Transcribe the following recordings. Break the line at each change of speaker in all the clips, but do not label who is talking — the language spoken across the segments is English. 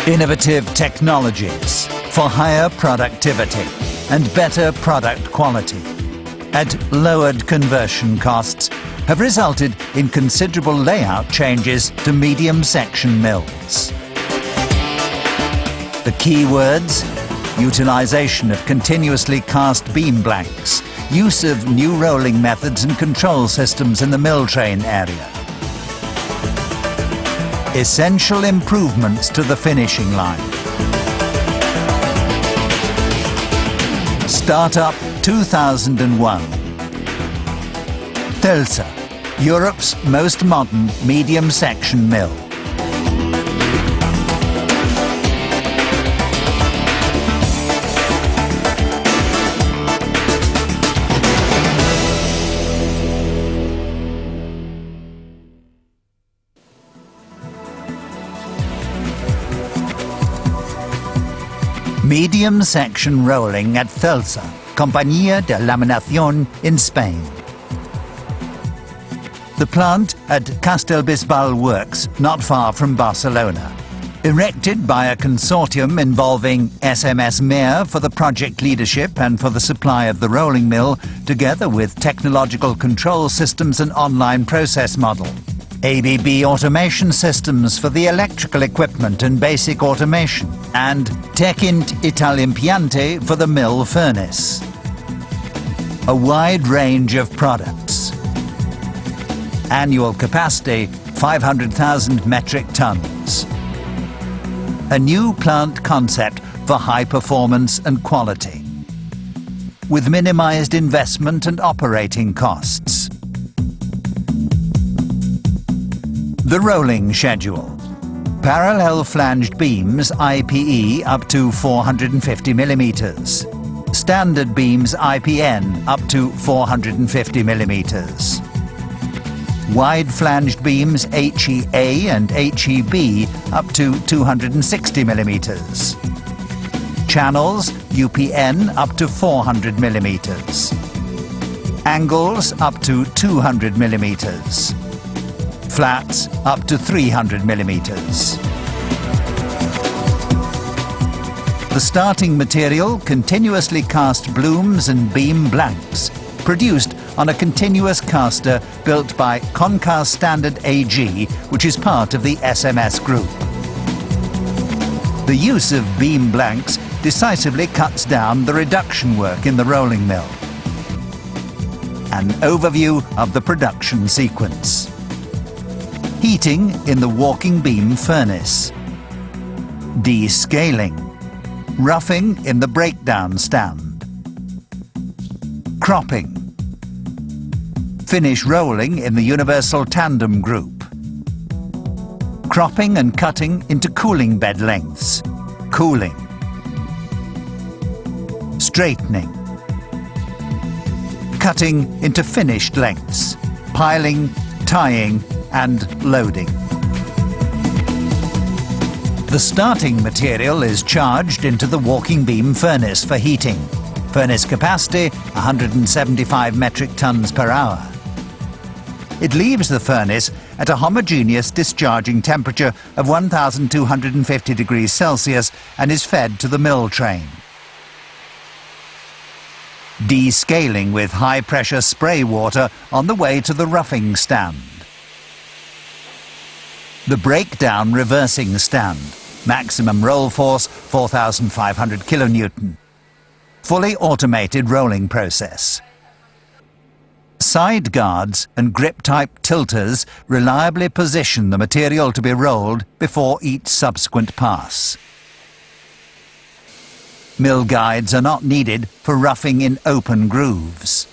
Innovative technologies for higher productivity and better product quality at lowered conversion costs have resulted in considerable layout changes to medium section mills. The key words: utilization of continuously cast beam blanks, use of new rolling methods and control systems in the mill train area. Essential improvements to the finishing line. Startup 2001. Tölzer, Europe's most modern medium section mill. Medium section rolling at Tölzer, Compañía de Laminación in Spain. The plant at Castellbisbal Works, not far from Barcelona. Erected by a consortium involving SMS Mill for the project leadership and for the supply of the rolling mill, together with technological control systems and online process model. ABB automation systems for the electrical equipment and basic automation, and Techint Italimpiante for the mill furnace. A wide range of products. Annual capacity 500,000 metric tons. A new plant concept for high performance and quality, with minimized investment and operating costs. The rolling schedule. Parallel flanged beams IPE up to 450 millimeters. Standard beams IPN up to 450 millimeters. Wide flanged beams HEA and HEB up to 260 millimeters. Channels UPN up to 400 millimeters. Angles up to 200 millimeters. Flats up to 300 millimeters. The starting material continuously cast blooms and beam blanks, produced on a continuous caster built by Concast Standard AG, which is part of the SMS group. The use of beam blanks decisively cuts down the reduction work in the rolling mill. An overview of the production sequence. Heating in the walking beam furnace. Descaling. Roughing in the breakdown stand. Cropping. Finish rolling in the universal tandem group. Cropping and cutting into cooling bed lengths. Cooling. Straightening. Cutting into finished lengths. Piling, tying, and loading. The starting material is charged into the walking beam furnace for heating. Furnace capacity 175 metric tons per hour. It leaves the furnace at a homogeneous discharging temperature of 1250 degrees Celsius and is fed to the mill train. Descaling with high-pressure spray water on the way to the roughing stand. The breakdown reversing stand. Maximum roll force 4,500 kilonewton. Fully automated rolling process. Side guards and grip-type tilters reliably position the material to be rolled before each subsequent pass. Mill guides are not needed for roughing in open grooves.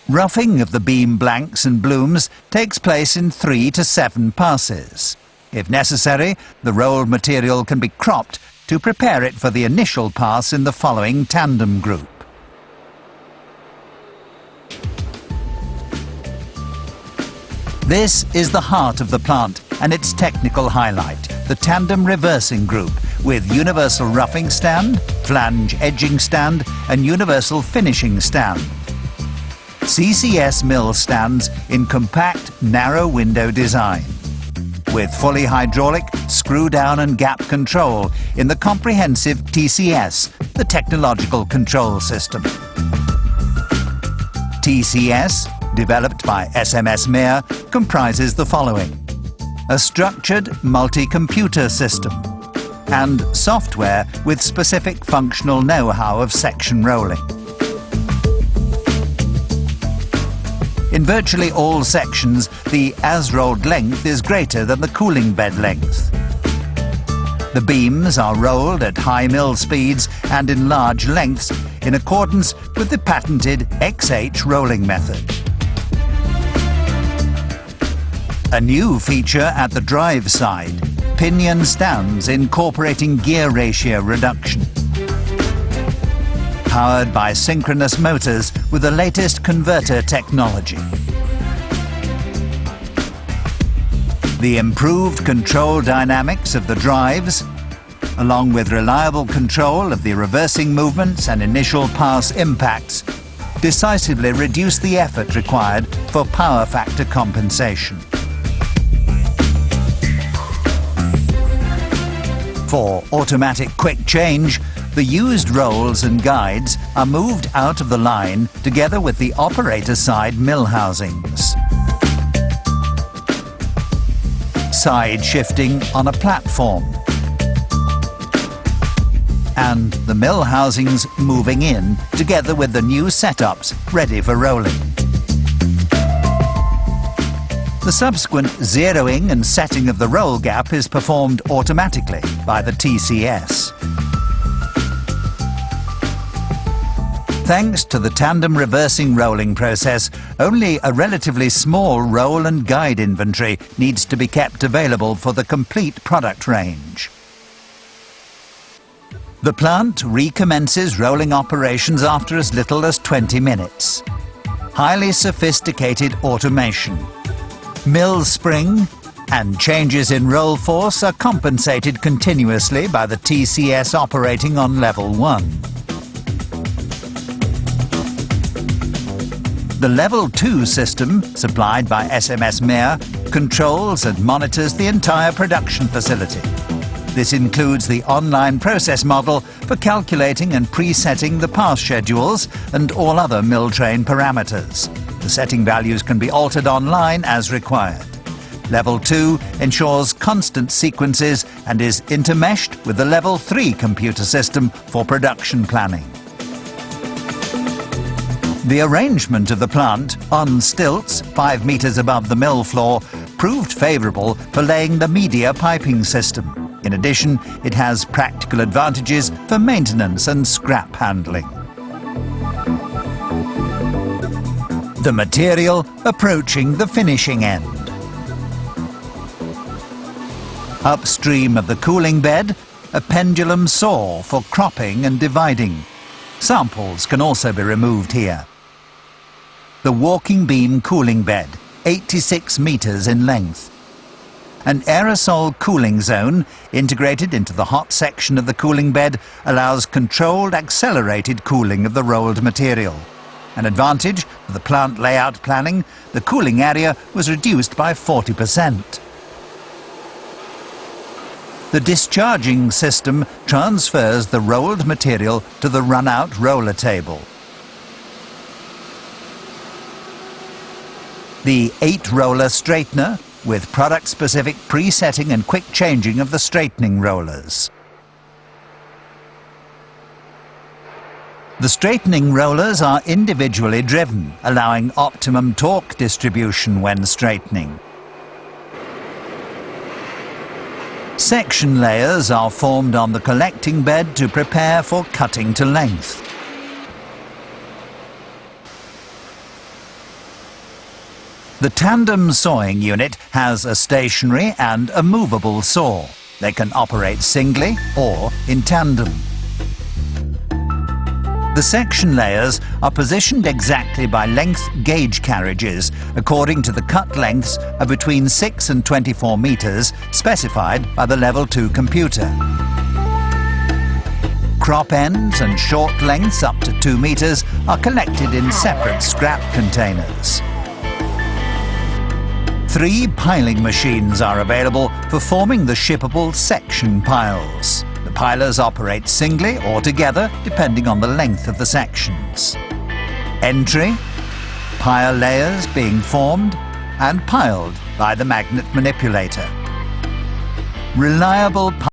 Roughing of the beam blanks and blooms takes place in 3 to 7 passes. If necessary, the rolled material can be cropped to prepare it for the initial pass in the following tandem group. This is the heart of the plant, and its technical highlight, the tandem reversing group, with universal roughing stand, flange edging stand and universal finishing stand. CCM Mill stands in compact, narrow window design, with fully hydraulic, screw-down and gap control in the comprehensive TCS, the Technological Control System. TCS, developed by SMS Mill, comprises the following: a structured multi-computer system and software with specific functional know-how of section rolling. In virtually all sections, the as-rolled length is greater than the cooling bed length. The beams are rolled at high mill speeds and in large lengths in accordance with the patented XH rolling method. A new feature at the drive side, pinion stands incorporating gear ratio reduction. Powered by synchronous motors with the latest converter technology. The improved control dynamics of the drives, along with reliable control of the reversing movements and initial pass impacts, decisively reduce the effort required for power factor compensation. For automatic quick change, the used rolls and guides are moved out of the line together with the operator side mill housings. Side shifting on a platform. And the mill housings moving in together with the new setups ready for rolling. The subsequent zeroing and setting of the roll gap is performed automatically by the TCS. Thanks to the tandem reversing rolling process, only a relatively small roll and guide inventory needs to be kept available for the complete product range. The plant recommences rolling operations after as little as 20 minutes. Highly sophisticated automation. Mill spring and changes in roll force are compensated continuously by the TCS operating on level 1. The Level 2 system, supplied by SMS Mill, controls and monitors the entire production facility. This includes the online process model for calculating and presetting the pass schedules and all other mill train parameters. The setting values can be altered online as required. Level 2 ensures constant sequences and is intermeshed with the Level 3 computer system for production planning. The arrangement of the plant, on stilts 5 meters above the mill floor, proved favourable for laying the media piping system. In addition, it has practical advantages for maintenance and scrap handling. The material approaching the finishing end. Upstream of the cooling bed, a pendulum saw for cropping and dividing. Samples can also be removed here. The walking beam cooling bed, 86 meters in length. An aerosol cooling zone integrated into the hot section of the cooling bed allows controlled accelerated cooling of the rolled material. An advantage for the plant layout planning, the cooling area was reduced by 40%. The discharging system transfers the rolled material to the run-out roller table. The 8-roller straightener with product-specific presetting and quick changing of the straightening rollers. The straightening rollers are individually driven, allowing optimum torque distribution when straightening. Section layers are formed on the collecting bed to prepare for cutting to length. The tandem sawing unit has a stationary and a movable saw. They can operate singly or in tandem. The section layers are positioned exactly by length gauge carriages according to the cut lengths of between 6 and 24 metres specified by the Level 2 computer. Crop ends and short lengths up to 2 metres are collected in separate scrap containers. 3 piling machines are available for forming the shippable section piles. The pilers operate singly or together depending on the length of the sections. Entry, pile layers being formed and piled by the magnet manipulator. Reliable